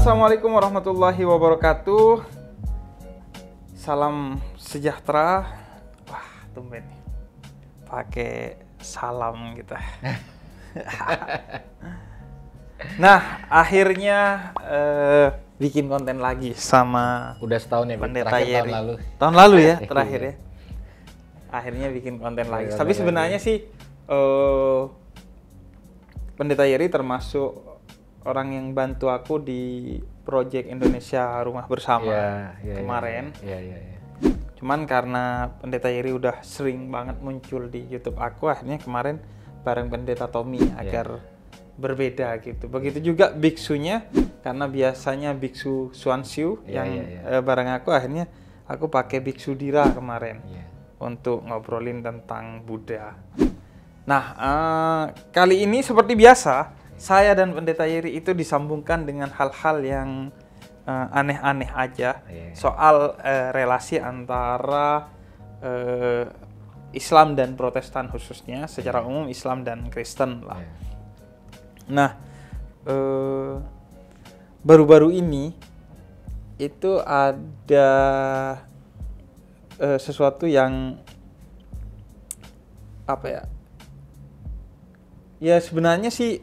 Assalamualaikum warahmatullahi wabarakatuh. Salam sejahtera. Wah, tumben nih pakai salam kita. Nah, akhirnya bikin konten lagi sama udah setahun ya, Pendeta Yeri. tahun lalu. Tahun lalu ya terakhir ya. Akhirnya bikin konten lagi. Tapi sebenarnya sih Pendeta Yeri termasuk orang yang bantu aku di project Indonesia Rumah Bersama kemarin. Iya. Cuman karena Pendeta Yeri udah sering banget muncul di YouTube aku, akhirnya kemarin bareng Pendeta Tommy agar berbeda gitu. Begitu juga biksunya, karena biasanya biksu Swanshu yang bareng aku, akhirnya aku pakai biksu Dira kemarin untuk ngobrolin tentang Buddha. Nah, kali ini seperti biasa, saya dan Pendeta Yeri itu disambungkan dengan hal-hal yang aneh-aneh aja soal relasi antara Islam dan Protestan khususnya, secara umum Islam dan Kristen lah. Nah, baru-baru ini itu ada sesuatu yang apa ya? Ya sebenarnya sih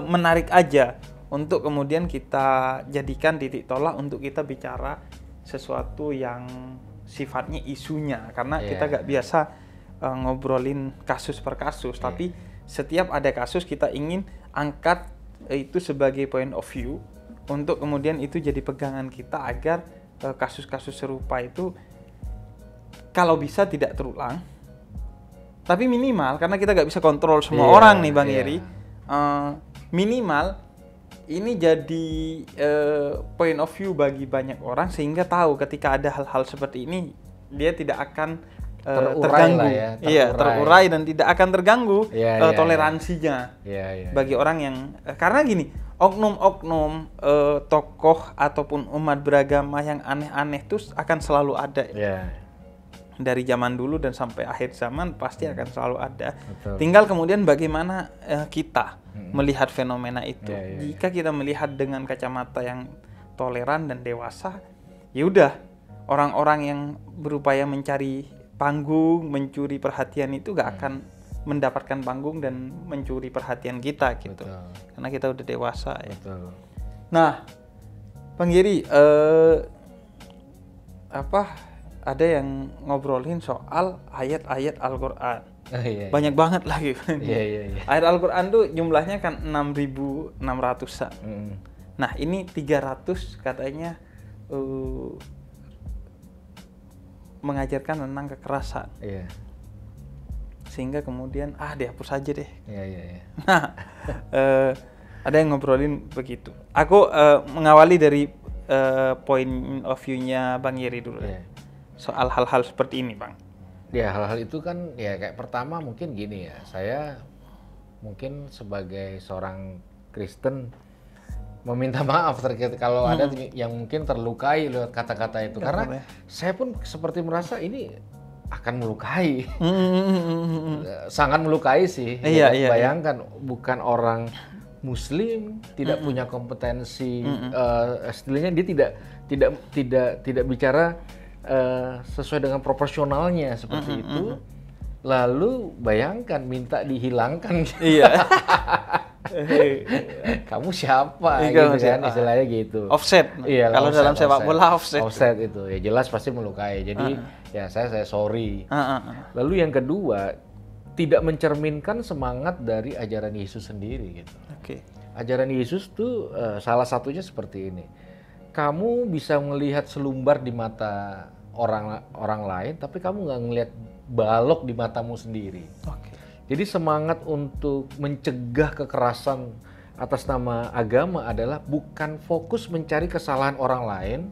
menarik aja untuk kemudian kita jadikan titik tolak untuk kita bicara sesuatu yang sifatnya isunya, karena kita gak biasa ngobrolin kasus per kasus, tapi setiap ada kasus kita ingin angkat itu sebagai point of view untuk kemudian itu jadi pegangan kita agar kasus-kasus serupa itu kalau bisa tidak terulang. Tapi minimal, karena kita nggak bisa kontrol semua orang nih Bang Yeri, minimal ini jadi point of view bagi banyak orang, sehingga tahu ketika ada hal-hal seperti ini dia tidak akan terganggu, terurai dan tidak akan terganggu toleransinya bagi orang yang karena gini, oknum-oknum tokoh ataupun umat beragama yang aneh-aneh itu akan selalu ada. Dari zaman dulu dan sampai akhir zaman pasti akan selalu ada. Betul. Tinggal kemudian bagaimana kita melihat fenomena itu. Jika kita melihat dengan kacamata yang toleran dan dewasa, ya udah, orang-orang yang berupaya mencari panggung, mencuri perhatian itu gak akan mendapatkan panggung dan mencuri perhatian kita gitu. Betul. Karena kita udah dewasa ya. Betul. Nah, Bang Yeri, ada yang ngobrolin soal ayat-ayat Al-Quran. Banyak banget lagi. Ayat Al-Quran tuh jumlahnya kan 6.600-an. Nah, ini 300 katanya mengajarkan tentang kekerasan. Sehingga kemudian dihapus aja deh. Nah, ada yang ngobrolin begitu. Aku mengawali dari point of view-nya Bang Yeri dulu. Soal hal-hal seperti ini, Bang. Ya, hal-hal itu kan ya kayak pertama mungkin gini ya. Saya mungkin sebagai seorang Kristen meminta maaf kalau ada yang mungkin terlukai lewat kata-kata itu. Karena saya pun seperti merasa ini akan melukai. Sangat melukai sih. Bayangkan bukan orang Muslim, tidak punya kompetensi, istilahnya dia tidak bicara sesuai dengan proporsionalnya seperti itu. Lalu bayangkan minta dihilangkan. Kamu siapa gitu kan, istilahnya gitu. Offset. Kalau dalam sepak bola offset. Offset itu ya jelas pasti melukai. Jadi ya saya sorry. Lalu yang kedua, tidak mencerminkan semangat dari ajaran Yesus sendiri gitu. Ajaran Yesus tuh salah satunya seperti ini. Kamu bisa melihat selumbar di mata orang lain, tapi kamu nggak ngelihat balok di matamu sendiri. Jadi semangat untuk mencegah kekerasan atas nama agama adalah bukan fokus mencari kesalahan orang lain,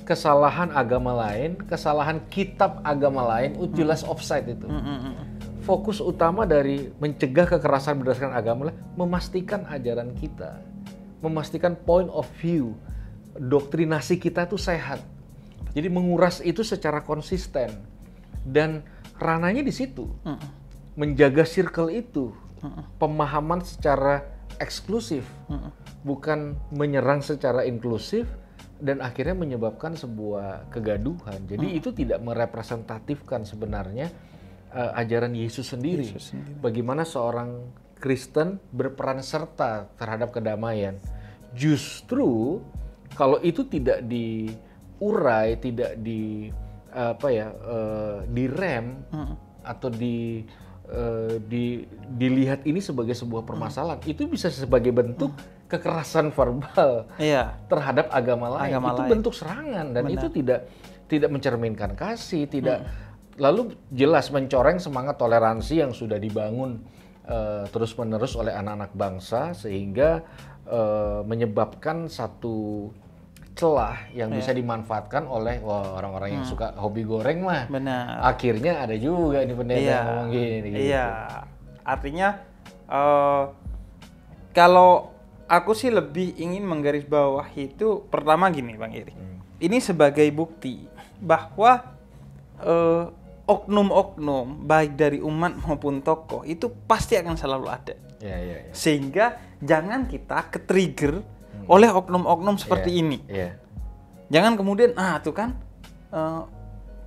kesalahan agama lain, kesalahan kitab agama lain, jelas offside itu. Fokus utama dari mencegah kekerasan berdasarkan agama adalah memastikan ajaran kita, memastikan point of view, doktrinasi kita itu sehat. Jadi menguras itu secara konsisten dan ranahnya di situ. Menjaga circle itu, pemahaman secara eksklusif, bukan menyerang secara inklusif dan akhirnya menyebabkan sebuah kegaduhan. Jadi itu tidak merepresentatifkan sebenarnya ajaran Yesus sendiri. Bagaimana seorang Kristen berperan serta terhadap kedamaian. Justru kalau itu tidak diurai, tidak direm atau dilihat ini sebagai sebuah permasalahan, itu bisa sebagai bentuk kekerasan verbal terhadap agama lain. Itu bentuk serangan dan itu tidak mencerminkan kasih, tidak lalu jelas mencoreng semangat toleransi yang sudah dibangun terus-menerus oleh anak-anak bangsa, sehingga menyebabkan satu celah yang bisa dimanfaatkan oleh orang-orang yang suka hobi goreng mah. Benar. Akhirnya ada juga nih pendeta ngomong gini. Gitu. Artinya kalau aku sih lebih ingin menggarisbawahi itu pertama gini Bang Iri. Ini sebagai bukti bahwa oknum-oknum baik dari umat maupun tokoh itu pasti akan selalu ada. Sehingga jangan kita ke-trigger oleh oknum-oknum seperti ini. Jangan kemudian tuh kan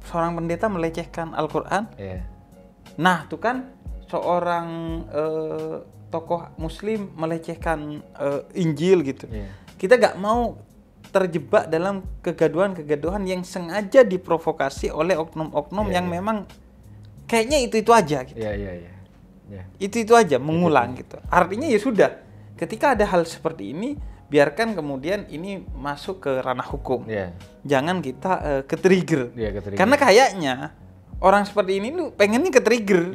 seorang pendeta melecehkan Al-Quran. Nah tuh kan seorang tokoh Muslim melecehkan Injil gitu. Kita gak mau terjebak dalam kegaduhan-kegaduhan yang sengaja diprovokasi oleh oknum-oknum yang memang kayaknya itu aja gitu. Itu aja mengulang gitu. Artinya ya sudah, ketika ada hal seperti ini, biarkan kemudian ini masuk ke ranah hukum. Jangan kita ke-trigger. Karena kayaknya orang seperti ini lu pengennya ke-trigger.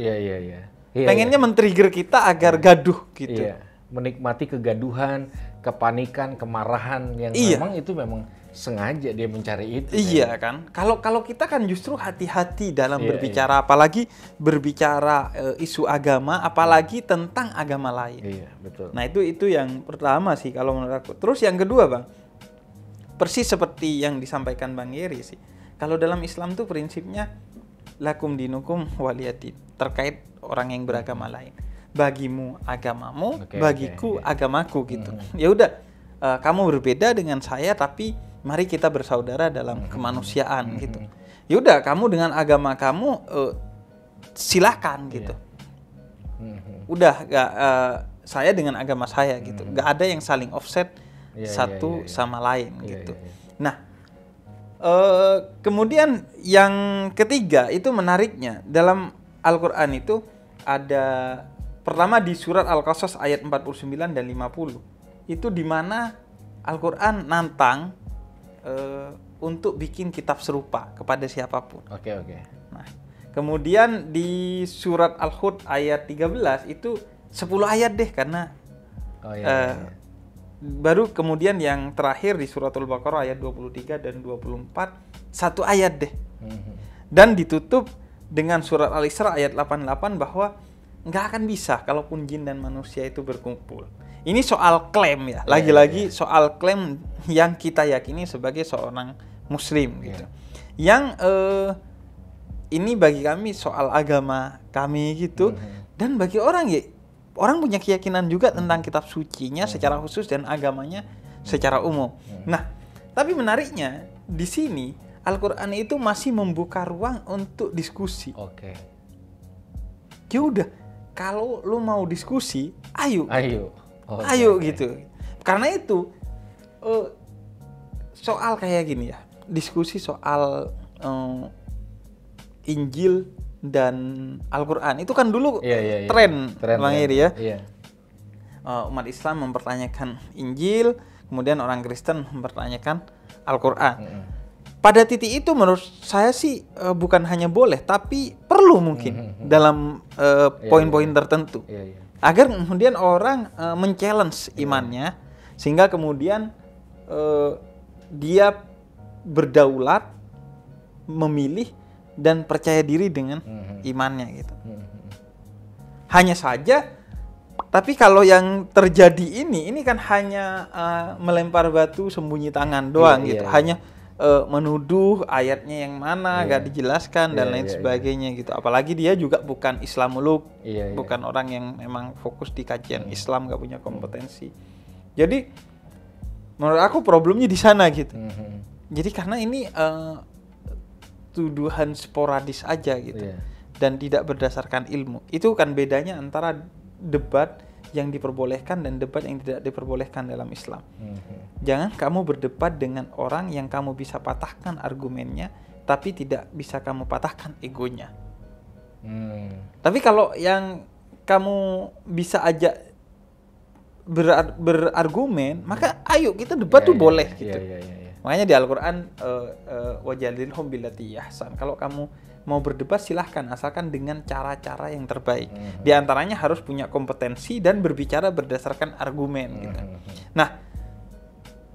Pengennya men-trigger kita agar gaduh gitu. Menikmati kegaduhan, kepanikan, kemarahan yang memang sengaja dia mencari itu. Kan. Kalau kita kan justru hati-hati dalam berbicara, apalagi berbicara isu agama, apalagi tentang agama lain. Betul. Nah itu yang pertama sih kalau menurut aku. Terus yang kedua Bang, persis seperti yang disampaikan Bang Yeri sih. Kalau dalam Islam tuh prinsipnya lakum dinukum waliyadin, terkait orang yang beragama lain. Bagimu agamamu, bagiku agamaku gitu. Ya udah, kamu berbeda dengan saya tapi mari kita bersaudara dalam kemanusiaan gitu. Ya udah, kamu dengan agama kamu silakan gitu. Udah saya dengan agama saya gitu. Gak ada yang saling offset satu sama lain gitu. Nah, kemudian yang ketiga itu menariknya dalam Al-Quran itu ada pertama di surat Al-Qasas ayat 49 dan 50. Itu di mana Al-Quran nantang untuk bikin kitab serupa kepada siapapun. Nah, kemudian di surat Al-Hud ayat 13 itu 10 ayat deh karena baru kemudian yang terakhir di suratul Baqarah ayat 23 dan 24 satu ayat deh. Dan ditutup dengan surat Al-Isra ayat 88 bahwa nggak akan bisa kalaupun jin dan manusia itu berkumpul. Ini soal klaim ya, lagi-lagi soal klaim yang kita yakini sebagai seorang Muslim gitu. Yang ini bagi kami soal agama kami gitu, dan bagi orang punya keyakinan juga tentang kitab sucinya secara khusus dan agamanya secara umum. Nah, tapi menariknya di sini Al-Quran itu masih membuka ruang untuk diskusi. Ya udah, kalau lu mau diskusi, ayo gitu. Karena itu soal kayak gini ya, diskusi soal Injil dan Al-Quran itu kan dulu tren Bang Iri ya. Umat Islam mempertanyakan Injil, kemudian orang Kristen mempertanyakan Al-Quran. Pada titik itu menurut saya sih bukan hanya boleh, tapi perlu mungkin dalam poin-poin tertentu. Agar kemudian orang men-challenge imannya, sehingga kemudian dia berdaulat, memilih dan percaya diri dengan imannya gitu. Hanya saja, tapi kalau yang terjadi ini kan hanya melempar batu sembunyi tangan doang gitu. Hanya menuduh ayatnya yang mana nggak dijelaskan dan lain sebagainya gitu. Apalagi dia juga bukan Islamolog, bukan orang yang memang fokus di kajian Islam, nggak punya kompetensi. Jadi menurut aku problemnya di sana gitu. Jadi karena ini tuduhan sporadis aja gitu dan tidak berdasarkan ilmu. Itu kan bedanya antara debat yang diperbolehkan dan debat yang tidak diperbolehkan dalam Islam. Jangan kamu berdebat dengan orang yang kamu bisa patahkan argumennya, tapi tidak bisa kamu patahkan egonya. Tapi kalau yang kamu bisa aja berargumen, maka ayo kita debat tuh boleh gitu. Makanya di Al-Quran wajadilhum billati ahsan. Kalau kamu mau berdebat silahkan, asalkan dengan cara-cara yang terbaik. Di antaranya harus punya kompetensi dan berbicara berdasarkan argumen gitu. Nah,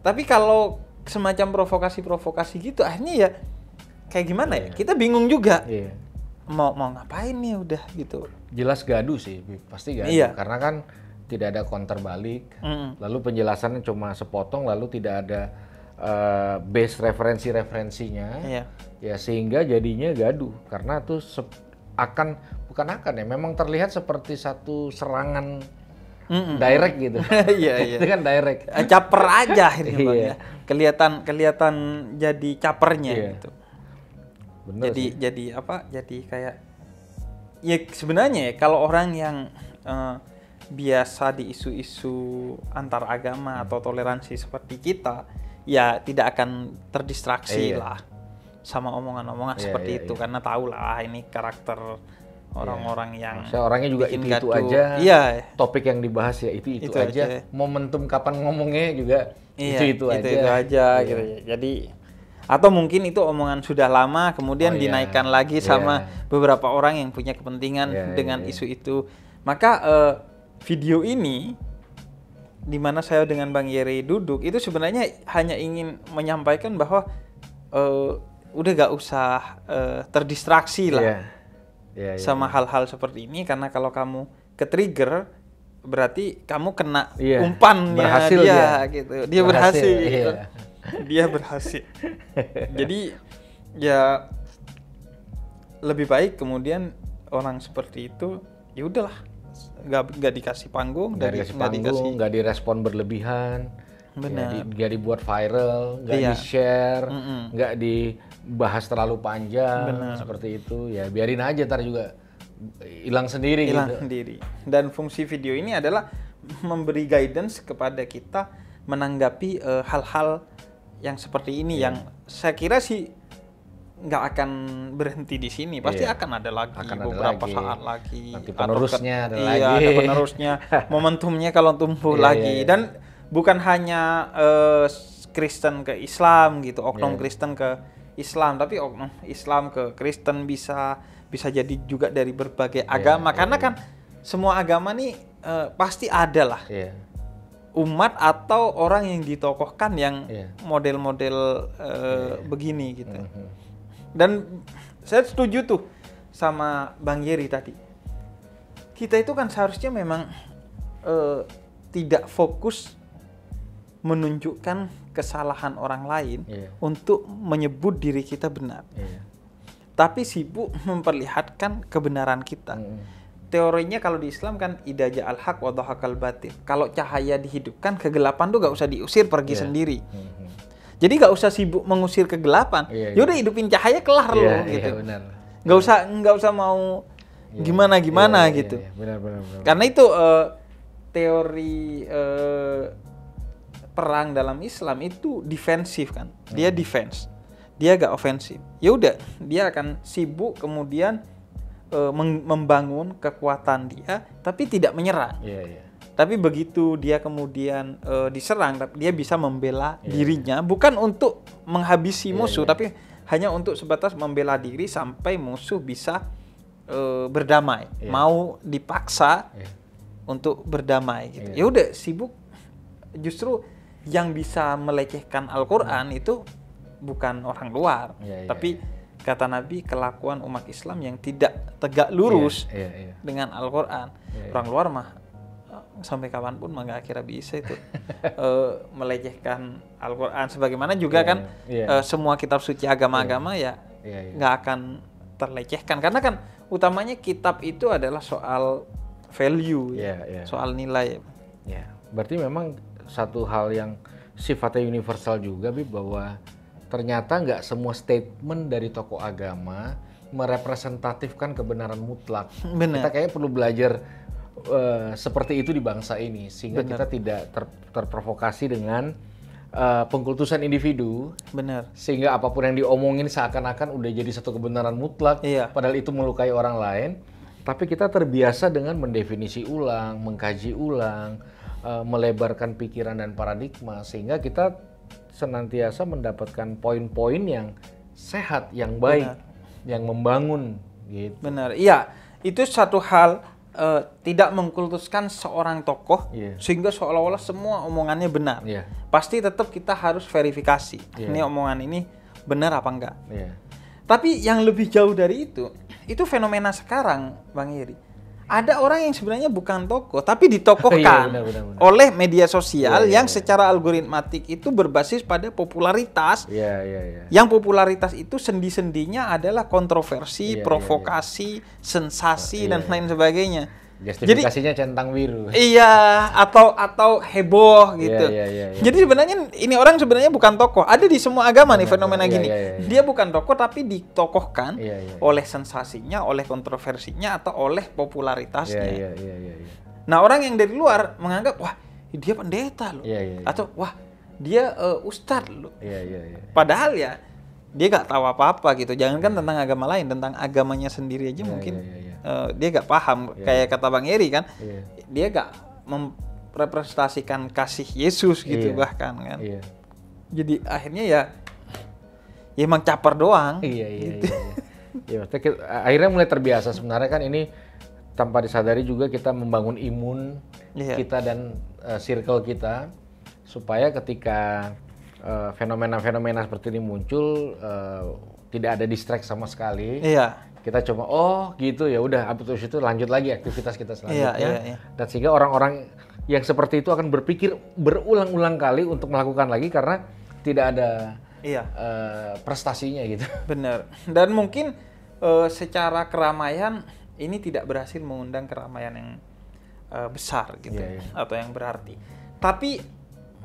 tapi kalau semacam provokasi-provokasi gitu, akhirnya ya kayak gimana ya? Kita bingung juga. Mau ngapain nih udah gitu. Jelas gaduh sih, pasti gaduh. Karena kan tidak ada counter balik. Lalu penjelasannya cuma sepotong, lalu tidak ada base referensinya. Ya sehingga jadinya gaduh karena tuh memang terlihat seperti satu serangan direct gitu. Itu kan direct. Caper aja ini Bang ya. Kelihatan jadi capernya gitu. Bener jadi apa? Jadi kayak ya sebenarnya ya, kalau orang yang biasa di isu-isu antar agama atau toleransi seperti kita, ya tidak akan terdistraksi lah sama omongan-omongan seperti itu, karena tahu lah ini karakter orang-orang yang orangnya juga itu aja. Topik yang dibahas ya itu aja. Momentum kapan ngomongnya juga itu aja gitu ya. Jadi atau mungkin itu omongan sudah lama kemudian dinaikkan lagi sama beberapa orang yang punya kepentingan dengan isu itu. Maka video ini di mana saya dengan Bang Yeri duduk itu sebenarnya hanya ingin menyampaikan bahwa udah gak usah terdistraksi lah sama hal-hal seperti ini, karena kalau kamu ke-trigger berarti kamu kena umpannya berhasil gitu. Dia berhasil gitu. Dia berhasil. Jadi ya lebih baik kemudian orang seperti itu ya udahlah, nggak dikasih panggung, nggak direspon berlebihan. Benar. Nggak dibuat viral, nggak di-share, nggak dibahas terlalu panjang. Seperti itu. Ya biarin aja, ntar juga hilang sendiri. Dan fungsi video ini adalah memberi guidance kepada kita menanggapi hal-hal yang seperti ini, yang saya kira sih nggak akan berhenti di sini, pasti akan ada lagi beberapa saat lagi. Nanti penerusnya ada penerusnya, momentumnya kalau tumbuh lagi. Dan bukan hanya Kristen ke Islam gitu, oknum Kristen ke Islam, tapi oknum Islam ke Kristen bisa jadi juga dari berbagai agama, karena kan semua agama nih pasti ada lah umat atau orang yang ditokohkan yang model-model begini gitu. Dan saya setuju tuh sama Bang Yeri tadi. Kita itu kan seharusnya memang tidak fokus menunjukkan kesalahan orang lain untuk menyebut diri kita benar. Tapi sibuk memperlihatkan kebenaran kita. Teorinya kalau di Islam kan idaja al-haq wa dhahakal batil. Kalau cahaya dihidupkan, kegelapan tuh gak usah diusir, pergi sendiri. Jadi gak usah sibuk mengusir kegelapan. Yaudah hidupin cahaya, kelar loh gitu. Gak usah mau gimana gitu. Benar. Karena itu teori perang dalam Islam itu defensif kan. Dia defense. Dia gak ofensif. Ya udah, dia akan sibuk kemudian membangun kekuatan dia, tapi tidak menyerang. Tapi begitu dia kemudian diserang, dia bisa membela dirinya, bukan untuk menghabisi musuh, tapi hanya untuk sebatas membela diri sampai musuh bisa berdamai, mau dipaksa untuk berdamai gitu. Ya udah, sibuk. Justru yang bisa melecehkan Al-Quran itu bukan orang luar, tapi kata Nabi, kelakuan umat Islam yang tidak tegak lurus dengan Al-Quran. Orang luar mah sampai kapanpun mah nggak kira bisa itu melecehkan Al-Quran. Sebagaimana juga kan semua kitab suci agama-agama nggak akan terlecehkan, karena kan utamanya kitab itu adalah soal value, soal nilai. Berarti memang satu hal yang sifatnya universal juga, Bib, bahwa ternyata nggak semua statement dari tokoh agama merepresentatifkan kebenaran mutlak. Benar. Kita kayaknya perlu belajar seperti itu di bangsa ini, sehingga kita tidak terprovokasi dengan pengkultusan individu. Benar. Sehingga apapun yang diomongin seakan-akan udah jadi satu kebenaran mutlak, padahal itu melukai orang lain. Tapi kita terbiasa dengan mendefinisi ulang, mengkaji ulang, melebarkan pikiran dan paradigma, sehingga kita senantiasa mendapatkan poin-poin yang sehat, yang baik, yang membangun. Gitu. Benar, iya. Itu satu hal. Tidak mengkultuskan seorang tokoh sehingga seolah-olah semua omongannya benar. Pasti tetap kita harus verifikasi ini omongan ini benar apa enggak. Tapi yang lebih jauh dari itu fenomena sekarang, Bang Iri. Ada orang yang sebenarnya bukan tokoh tapi ditokohkan benar. oleh media sosial yang secara algoritmatik itu berbasis pada popularitas. Yang popularitas itu sendi-sendinya adalah kontroversi, provokasi, sensasi dan lain sebagainya. Justifikasinya centang biru. Iya, atau heboh gitu. Jadi sebenarnya ini orang sebenarnya bukan tokoh. Ada di semua agama nih fenomena gini. Dia bukan tokoh tapi ditokohkan oleh sensasinya, oleh kontroversinya atau oleh popularitasnya. Nah, orang yang dari luar menganggap wah, dia pendeta loh. Atau wah, dia ustadz loh. Padahal ya dia gak tahu apa-apa gitu. Jangankan tentang agama lain, tentang agamanya sendiri aja mungkin dia gak paham. Kayak kata Bang Eri kan, dia gak merepresentasikan kasih Yesus gitu bahkan kan. Jadi akhirnya ya emang caper doang. Gitu. Akhirnya mulai terbiasa. Sebenarnya kan ini tanpa disadari juga kita membangun imun kita dan circle kita, supaya ketika fenomena-fenomena seperti ini muncul tidak ada distract sama sekali. Kita coba gitu ya udah, habis itu lanjut lagi aktivitas kita selanjutnya. Dan sehingga orang-orang yang seperti itu akan berpikir berulang-ulang kali untuk melakukan lagi karena tidak ada prestasinya gitu. Benar. Dan mungkin secara keramaian ini tidak berhasil mengundang keramaian yang besar gitu atau yang berarti. Tapi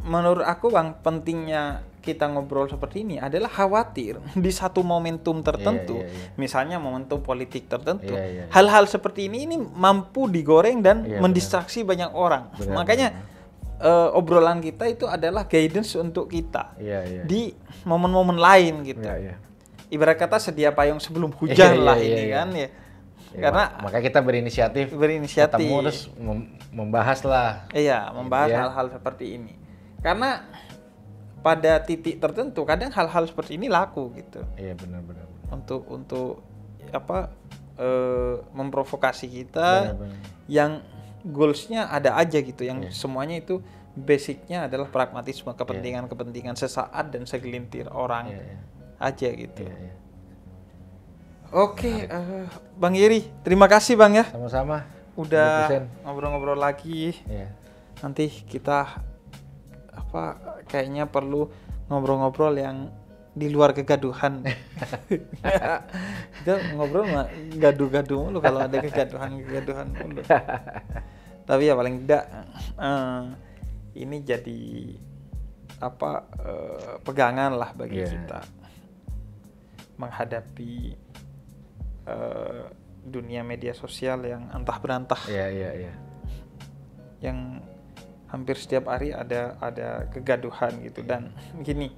menurut aku Bang, pentingnya kita ngobrol seperti ini adalah khawatir di satu momentum tertentu, misalnya momentum politik tertentu, hal-hal seperti ini mampu digoreng dan mendistraksi banyak orang. Makanya obrolan kita itu adalah guidance untuk kita di momen-momen lain gitu. Ibarat kata sedia payung sebelum hujan ini kan ya. Karena maka kita berinisiatif ketemu terus membahas lah. Membahas hal-hal seperti ini. Karena pada titik tertentu kadang hal-hal seperti ini laku gitu. Benar. Untuk memprovokasi kita yang goalsnya ada aja gitu, yang semuanya itu basicnya adalah pragmatisme, kepentingan sesaat dan segelintir orang aja gitu. Oke, Bang Iri, terima kasih Bang ya. Sama-sama. Udah ngobrol-ngobrol lagi. Nanti kita kayaknya perlu ngobrol-ngobrol yang di luar kegaduhan. Kita ngobrol mah gaduh-gaduh mulu kalau ada kegaduhan mulu. Tapi ya paling tidak ini jadi pegangan lah bagi kita menghadapi dunia media sosial yang antah berantah. Yang hampir setiap hari ada kegaduhan gitu. Dan gini,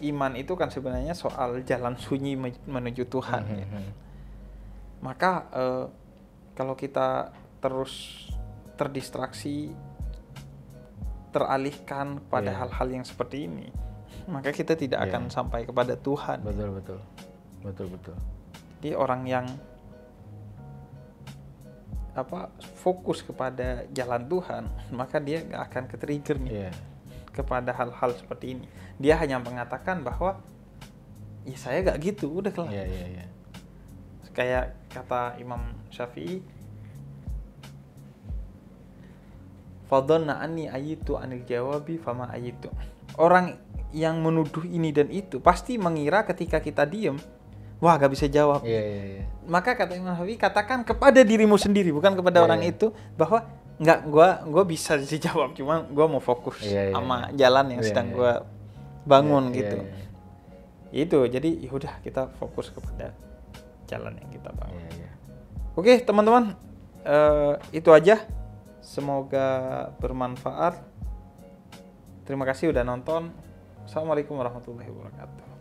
iman itu kan sebenarnya soal jalan sunyi menuju Tuhan. Maka kalau kita terus terdistraksi, teralihkan pada hal-hal yang seperti ini, maka kita tidak akan sampai kepada Tuhan. Betul. Jadi orang yang fokus kepada jalan Tuhan, maka dia nggak akan ke-trigger nih kepada hal-hal seperti ini. Dia hanya mengatakan bahwa ya saya nggak gitu, udah kelar. Kayak kata Imam Syafi'i, fadhanna anni ayitu anil jawabi fama ayitu. Orang yang menuduh ini dan itu pasti mengira ketika kita diem, wah gak bisa jawab. Maka kata Imam Hanafi, katakan kepada dirimu sendiri, bukan kepada orang itu, bahwa nggak, gua bisa sih jawab, cuma gua mau fokus sama jalan yang sedang gua bangun gitu. Itu jadi yaudah kita fokus kepada jalan yang kita bangun. Oke teman-teman, itu aja. Semoga bermanfaat. Terima kasih udah nonton. Assalamualaikum warahmatullahi wabarakatuh.